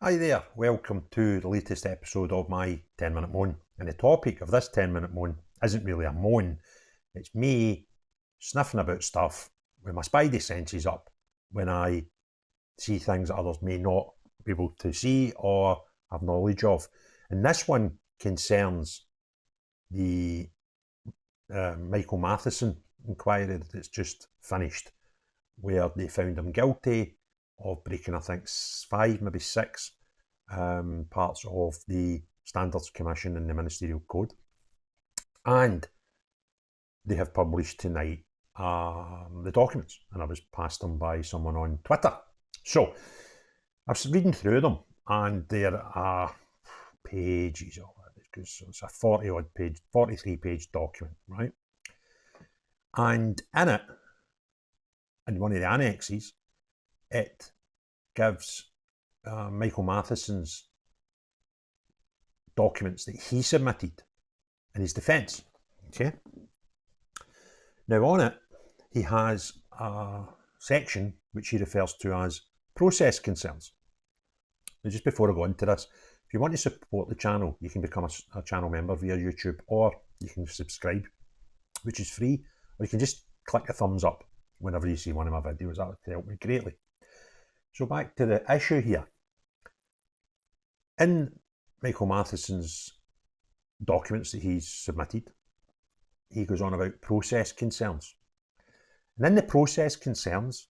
Hi there, welcome to the latest episode of my 10-minute moan. And the topic of this 10-minute moan isn't really a moan, it's me sniffing about stuff with my spidey senses up when I see things that others may not be able to see or have knowledge of. And this one concerns the Michael Matheson inquiry that's just finished, where they found him guilty of breaking, I think, 5, maybe 6 parts of the Standards Commission and the Ministerial Code. And they have published tonight the documents, and I was passed them by someone on Twitter. So I was reading through them, and there are pages of it, because it's a 40-odd page, 43-page document, right? And in it, in one of the annexes, it gives Michael Matheson's documents that he submitted in his defence. Okay. Now on it, he has a section which he refers to as process concerns. Now, just before I go into this, if you want to support the channel, you can become a channel member via YouTube, or you can subscribe, which is free, or you can just click a thumbs up whenever you see one of my videos. That would help me greatly. So back to the issue here. In Michael Matheson's documents that he's submitted, he goes on about process concerns. And in the process concerns,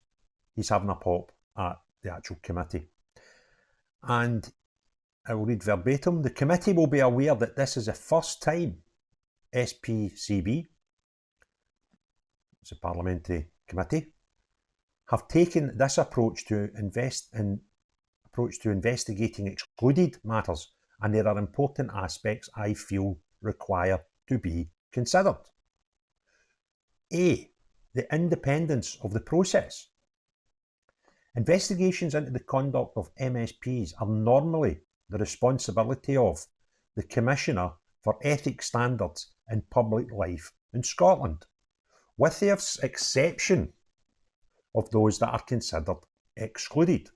he's having a pop at the actual committee. And I will read verbatim. The committee will be aware that this is the first time SPCB, it's a parliamentary committee, have taken this approach to investigating excluded matters, and there are important aspects I feel require to be considered. A, the independence of the process. Investigations into the conduct of MSPs are normally the responsibility of the Commissioner for Ethics Standards in Public Life in Scotland, with the exception of those that are considered excluded.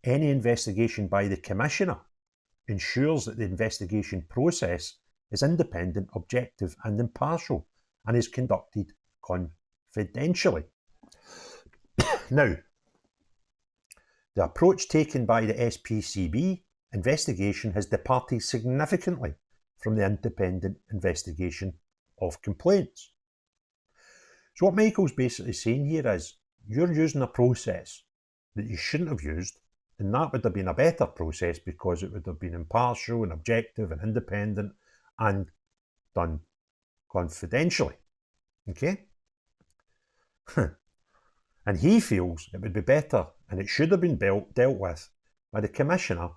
Any investigation by the Commissioner ensures that the investigation process is independent, objective and impartial, and is conducted confidentially. Now, the approach taken by the SPCB investigation has departed significantly from the independent investigation of complaints. So what Michael's basically saying here is, you're using a process that you shouldn't have used, and that would have been a better process because it would have been impartial and objective and independent and done confidentially. Okay? And he feels it would be better, and it should have been dealt with by the Commissioner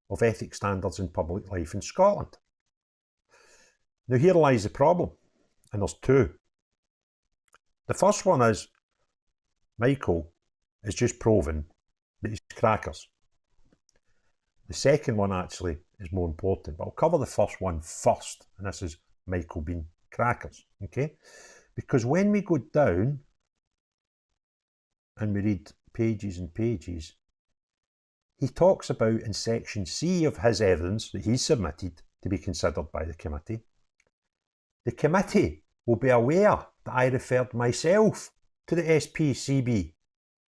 of Ethics Standards in Public Life in Scotland. Now here lies the problem, and there's two. The first one is Michael is just proving that he's crackers. The second one actually is more important, but I'll cover the first one first, and this is Michael being crackers, okay? Because when we go down and we read pages and pages, he talks about in section C of his evidence that he's submitted to be considered by the committee, the committee will be aware that I referred myself to the SPCB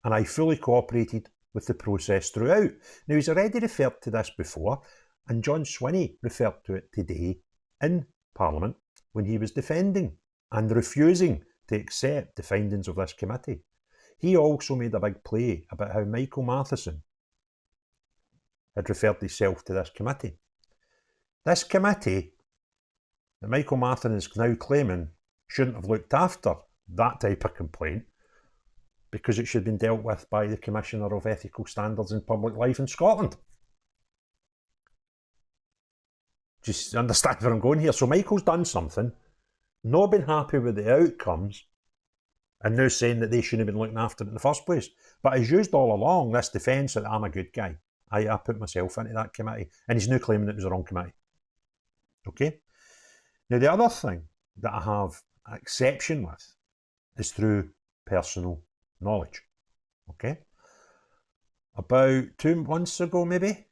and I fully cooperated with the process throughout. Now, he's already referred to this before, and John Swinney referred to it today in Parliament when he was defending and refusing to accept the findings of this committee. He also made a big play about how Michael Matheson had referred himself to this committee. This committee that Michael Matheson is now claiming shouldn't have looked after that type of complaint, because it should have been dealt with by the Commissioner of Ethical Standards in Public Life in Scotland. Just understand where I'm going here. So Michael's done something, not been happy with the outcomes, and now saying that they shouldn't have been looking after it in the first place. But he's used all along this defence that I'm a good guy. I put myself into that committee, and he's now claiming it was the wrong committee. Okay? Now, the other thing that I have an exception with is through personal knowledge. Okay? About 2 months ago, maybe,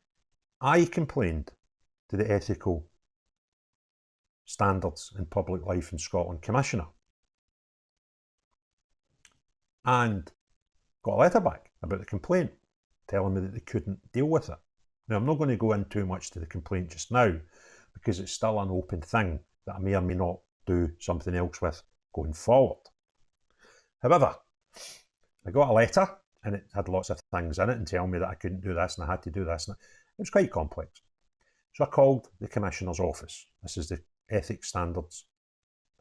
I complained to the Ethical Standards in Public Life in Scotland Commissioner and got a letter back about the complaint telling me that they couldn't deal with it. Now, I'm not going to go in too much to the complaint just now because it's still an open thing that I may or may not do something else with going forward. However, I got a letter and it had lots of things in it and telling me that I couldn't do this and I had to do this. And it was quite complex. So I called the Commissioner's office. This is the Ethics Standards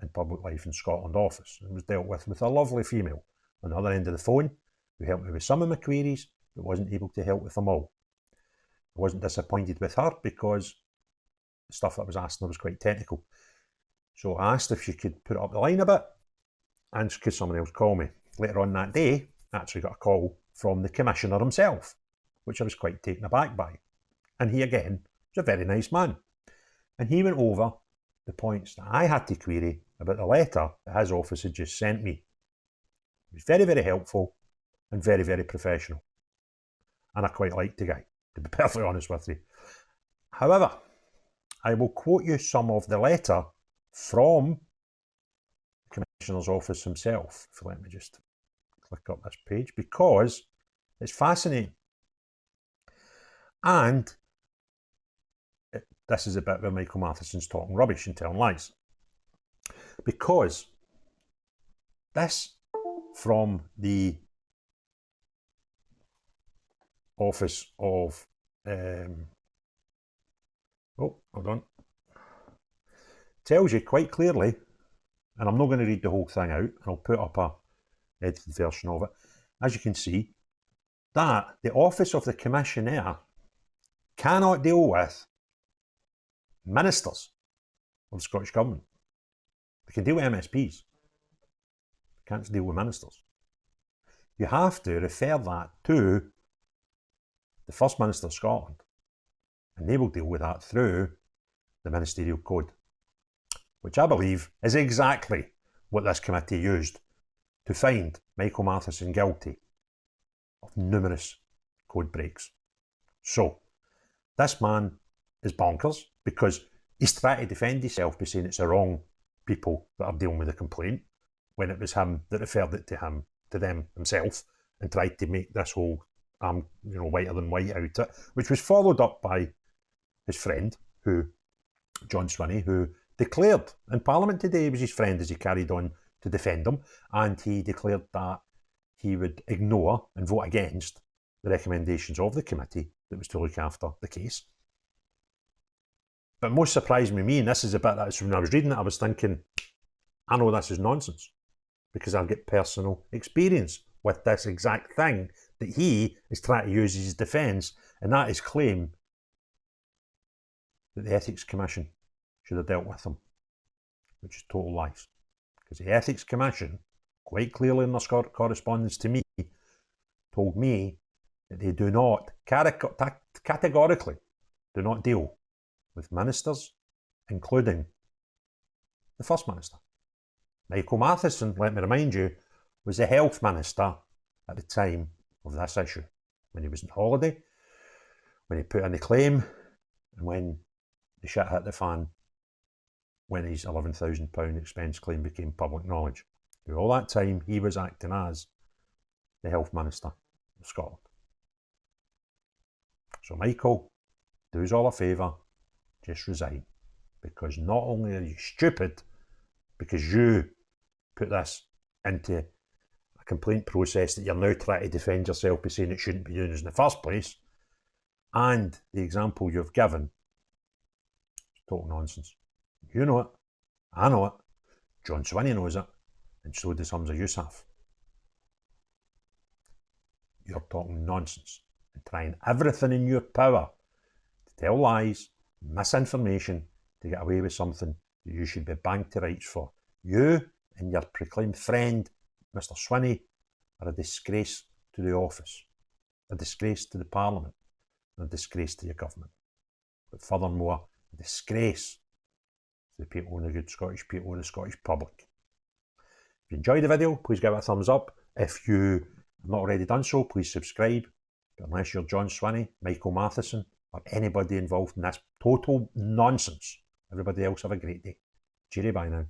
in Public Life in Scotland office. It was dealt with a lovely female on the other end of the phone who helped me with some of my queries but wasn't able to help with them all. I wasn't disappointed with her because the stuff that I was asking her was quite technical. So I asked if she could put it up the line a bit and could someone else call me. Later on that day, I actually got a call from the Commissioner himself, which I was quite taken aback by. And he again was a very nice man. And he went over the points that I had to query about the letter that his office had just sent me. He was very, very helpful and very, very professional. And I quite liked the guy, to be perfectly honest with you. However, I will quote you some of the letter from the Commissioner's office himself. If you let me just click up this page, because it's fascinating. And this is a bit where Michael Matheson's talking rubbish and telling lies. Because this from the office of hold on, tells you quite clearly, and I'm not going to read the whole thing out, and I'll put up a edited version of it. As you can see, that the office of the Commissioner cannot deal with ministers of the Scottish Government. They can deal with MSPs. They can't deal with ministers. You have to refer that to the First Minister of Scotland, and they will deal with that through the Ministerial Code, which I believe is exactly what this committee used to find Michael Matheson guilty of numerous code breaks. So, this man is bonkers because he's trying to defend himself by saying it's the wrong people that are dealing with the complaint when it was him that referred it to them himself and tried to make this whole whiter than white out it, which was followed up by his friend, John Swinney, who declared in Parliament today he was his friend as he carried on to defend him, and he declared that he would ignore and vote against the recommendations of the committee that was to look after the case. But most surprised me, and this is a bit that when I was reading it, I was thinking, I know this is nonsense because I've got personal experience with this exact thing that he is trying to use as his defence, and that is claim that the Ethics Commission should have dealt with him, which is total lies. Because the Ethics Commission, quite clearly in their correspondence to me, told me that they do not, categorically, do not deal with ministers, including the First Minister. Michael Matheson, let me remind you, was the Health Minister at the time of this issue, when he was on holiday, when he put in the claim, and when the shit hit the fan, when his £11,000 expense claim became public knowledge. Through all that time, he was acting as the Health Minister of Scotland. So Michael, do us all a favour, just resign. Because not only are you stupid, because you put this into a complaint process that you're now trying to defend yourself by saying it shouldn't be used in the first place, and the example you've given is total nonsense. You know it, I know it, John Swinney knows it, and so does Hamza Yousaf. You're talking nonsense and trying everything in your power to tell lies, misinformation, to get away with something that you should be banged to rights for. You and your proclaimed friend, Mr. Swinney, are a disgrace to the office, a disgrace to the Parliament, and a disgrace to your government. But furthermore, a disgrace to the people and the good Scottish people and the Scottish public. If you enjoyed the video, please give it a thumbs up. If you have not already done so, please subscribe. But unless you're John Swinney, Michael Matheson, or anybody involved in this total nonsense. Everybody else have a great day. Cheery bye now.